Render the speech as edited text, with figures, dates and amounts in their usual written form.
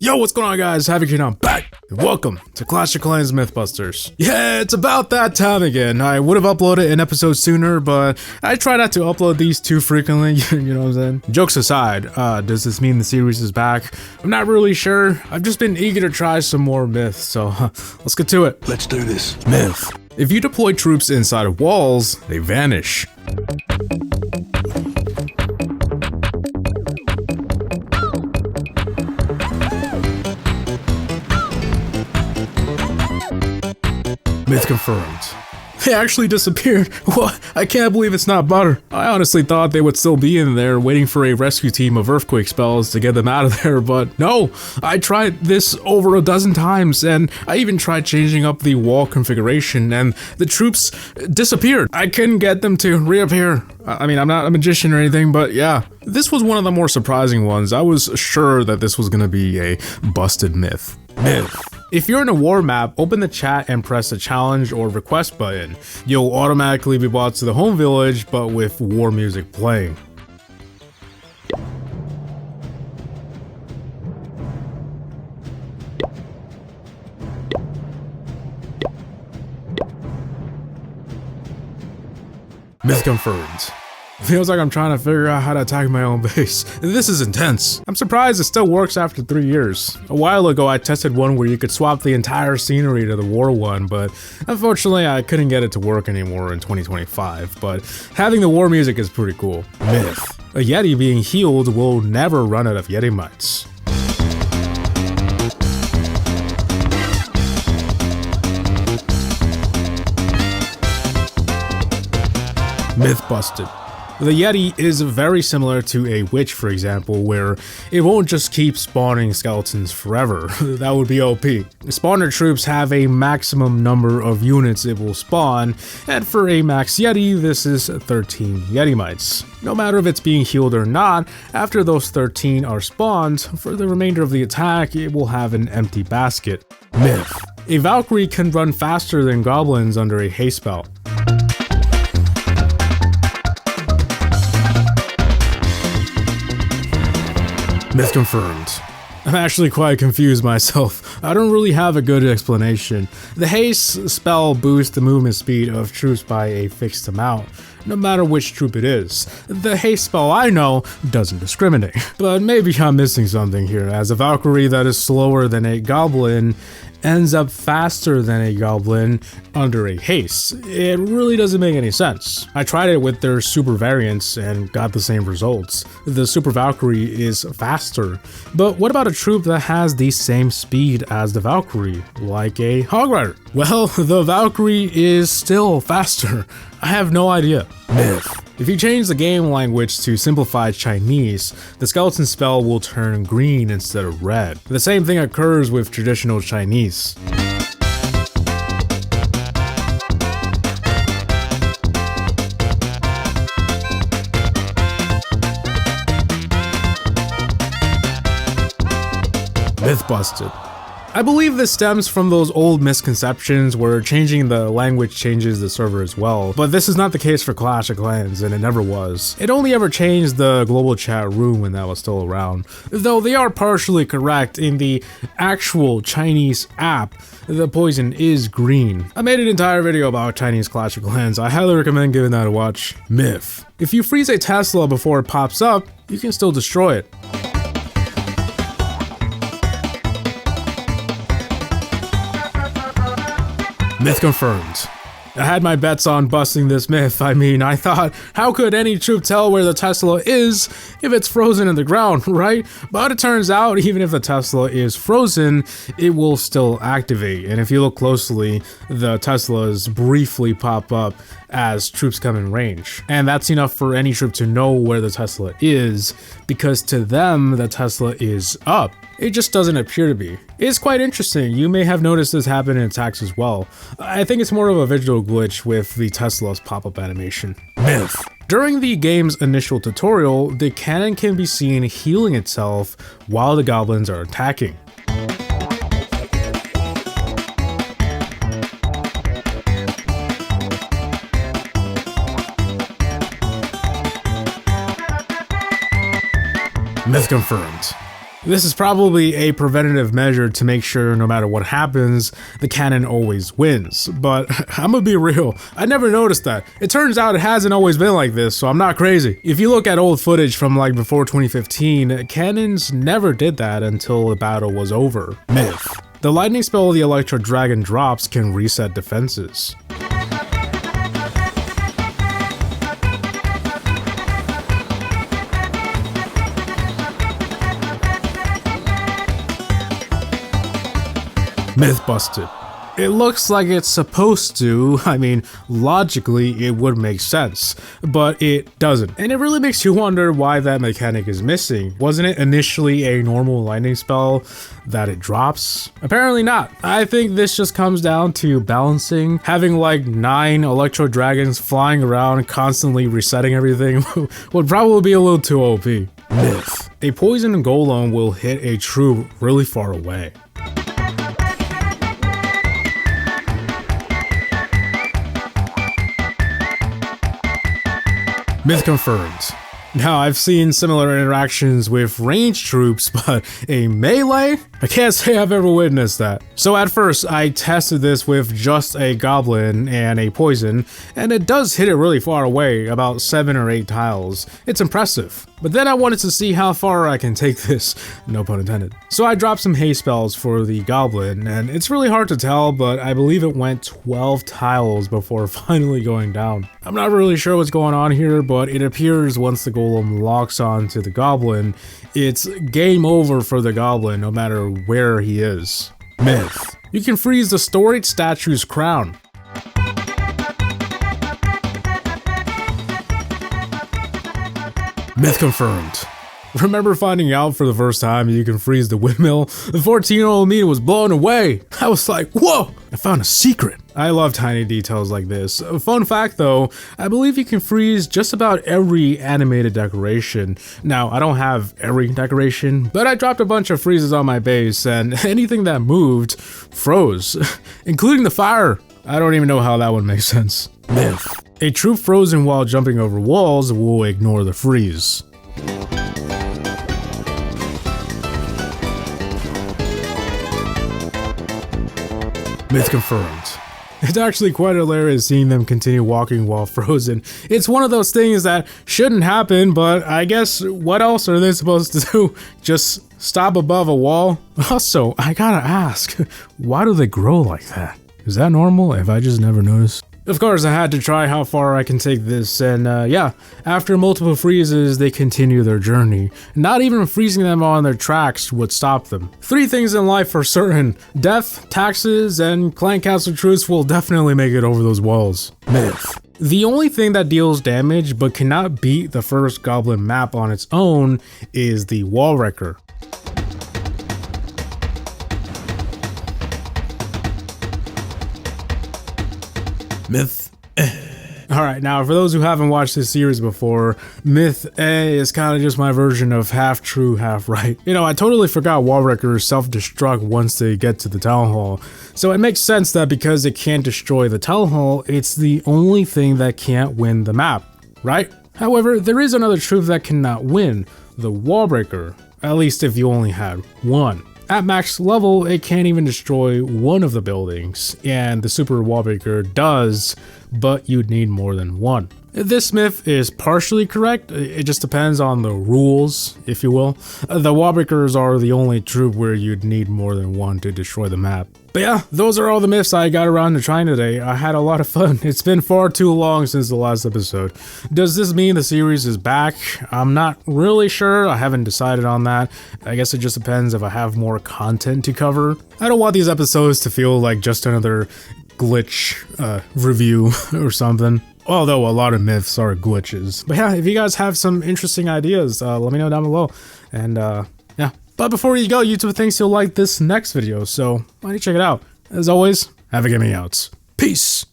Yo, what's going on, guys? Havoc here, I'm back. Welcome to Clash of Clans Mythbusters. Yeah, it's about that time again. I would have uploaded an episode sooner, but I try not to upload these too frequently, you know what I'm saying? Jokes aside, does this mean the series is back? I'm not really sure. I've just been eager to try some more myths, so let's get to it. Let's do this. Myth. If you deploy troops inside of walls, they vanish. Myth confirmed. They actually disappeared. What? I can't believe it's not butter. I honestly thought they would still be in there waiting for a rescue team of earthquake spells to get them out of there, but no. I tried this over a dozen times, and I even tried changing up the wall configuration, and the troops disappeared. I couldn't get them to reappear. I mean, I'm not a magician or anything, but yeah. This was one of the more surprising ones. I was sure that this was gonna be a busted myth. Myth. If you're in a war map, open the chat and press the challenge or request button. You'll automatically be brought to the home village, but with war music playing. Myth confirmed. Feels like I'm trying to figure out how to attack my own base. This is intense. I'm surprised it still works after 3 years. A while ago, I tested one where you could swap the entire scenery to the war one, but unfortunately, I couldn't get it to work anymore in 2025, but having the war music is pretty cool. Myth. A Yeti being healed will never run out of Yeti mites. Myth busted. The Yeti is very similar to a witch, for example, where it won't just keep spawning skeletons forever. That would be OP. Spawner troops have a maximum number of units it will spawn, and for a max Yeti, this is 13 Yeti mites. No matter if it's being healed or not, after those 13 are spawned, for the remainder of the attack, it will have an empty basket. Myth. A Valkyrie can run faster than goblins under a haste spell. Myth confirmed. I'm actually quite confused myself. I don't really have a good explanation. The haste spell boosts the movement speed of troops by a fixed amount, no matter which troop it is. The haste spell I know doesn't discriminate. But maybe I'm missing something here, as a Valkyrie that is slower than a goblin ends up faster than a goblin under a haste. It really doesn't make any sense. I tried it with their super variants and got the same results. The super Valkyrie is faster, but what about a troop that has the same speed as the Valkyrie, like a Hog Rider? Well, the Valkyrie is still faster. I have no idea. Myth. If you change the game language to simplified Chinese, the skeleton spell will turn green instead of red. The same thing occurs with traditional Chinese. Myth busted. I believe this stems from those old misconceptions where changing the language changes the server as well, but this is not the case for Clash of Clans, and it never was. It only ever changed the global chat room when that was still around. Though they are partially correct, in the actual Chinese app, the poison is green. I made an entire video about Chinese Clash of Clans. I highly recommend giving that a watch. Myth. If you freeze a Tesla before it pops up, you can still destroy it. Myth confirmed. I had my bets on busting this myth. I mean, I thought, how could any troop tell where the Tesla is if it's frozen in the ground, right? But it turns out, even if the Tesla is frozen, it will still activate. And if you look closely, the Teslas briefly pop up as troops come in range. And that's enough for any troop to know where the Tesla is, because to them, the Tesla is up. It just doesn't appear to be. It's quite interesting. You may have noticed this happen in attacks as well. I think it's more of a visual glitch with the Tesla's pop-up animation. Myth. During the game's initial tutorial, the cannon can be seen healing itself while the goblins are attacking. Myth confirmed. This is probably a preventative measure to make sure no matter what happens, the canon always wins. But I'm gonna be real, I never noticed that. It turns out it hasn't always been like this, so I'm not crazy. If you look at old footage from like before 2015, cannons never did that until the battle was over. Myth: the lightning spell the ឯЭXTRA dragon drops can reset defenses. Myth busted. It looks like it's supposed to. I mean, logically it would make sense, but it doesn't. And it really makes you wonder why that mechanic is missing. Wasn't it initially a normal lightning spell that it drops? Apparently not. I think this just comes down to balancing. Having like 9 ឯЭXTRA dragons flying around constantly resetting everything would probably be a little too OP. Myth: a poison golem will hit a troop really far away. Myth confirmed. Now, I've seen similar interactions with ranged troops, but a melee? I can't say I've ever witnessed that. So at first, I tested this with just a goblin and a poison, and it does hit it really far away, about 7 or 8 tiles. It's impressive. But then I wanted to see how far I can take this, no pun intended. So I dropped some haste spells for the goblin, and it's really hard to tell, but I believe it went 12 tiles before finally going down. I'm not really sure what's going on here, but it appears once the golem locks onto the goblin, it's game over for the goblin no matter where he is. Myth: you can freeze the storied statue's crown. Myth confirmed. Remember finding out for the first time you can freeze the windmill? The 14-year-old me was blown away. I was like, whoa, I found a secret. I love tiny details like this. A fun fact though, I believe you can freeze just about every animated decoration. Now, I don't have every decoration, but I dropped a bunch of freezes on my base and anything that moved froze, including the fire. I don't even know how that one makes sense. Myth: a troop frozen while jumping over walls will ignore the freeze. Myth confirmed. It's actually quite hilarious seeing them continue walking while frozen. It's one of those things that shouldn't happen, but I guess what else are they supposed to do? Just stop above a wall? Also, I gotta ask, why do they grow like that? Is that normal? Have I just never noticed? Of course, I had to try how far I can take this, and yeah, after multiple freezes, they continue their journey. Not even freezing them on their tracks would stop them. 3 things in life are certain: death, taxes, and clan castle troops will definitely make it over those walls. Myth: the only thing that deals damage but cannot beat the first goblin map on its own is the wall wrecker. Myth. Alright, now for those who haven't watched this series before, Myth is kind of just my version of half true, half right. You know, I totally forgot wall wreckers self-destruct once they get to the town hall. So it makes sense that because it can't destroy the town hall, it's the only thing that can't win the map, right? However, there is another troop that cannot win, the wall breaker, at least if you only had one. At max level, it can't even destroy one of the buildings, and the super wallbreaker does, but you'd need more than one. This myth is partially correct, it just depends on the rules, if you will. The wallbreakers are the only troop where you'd need more than one to destroy the map. But yeah, those are all the myths I got around to trying today. I had a lot of fun. It's been far too long since the last episode. Does this mean the series is back? I'm not really sure. I haven't decided on that. I guess it just depends if I have more content to cover. I don't want these episodes to feel like just another glitch review or something. Although a lot of myths are glitches. But yeah, if you guys have some interesting ideas, let me know down below. And yeah. But before you go, YouTube thinks you'll like this next video, so why don't you check it out? As always, have a gaming outs. Peace!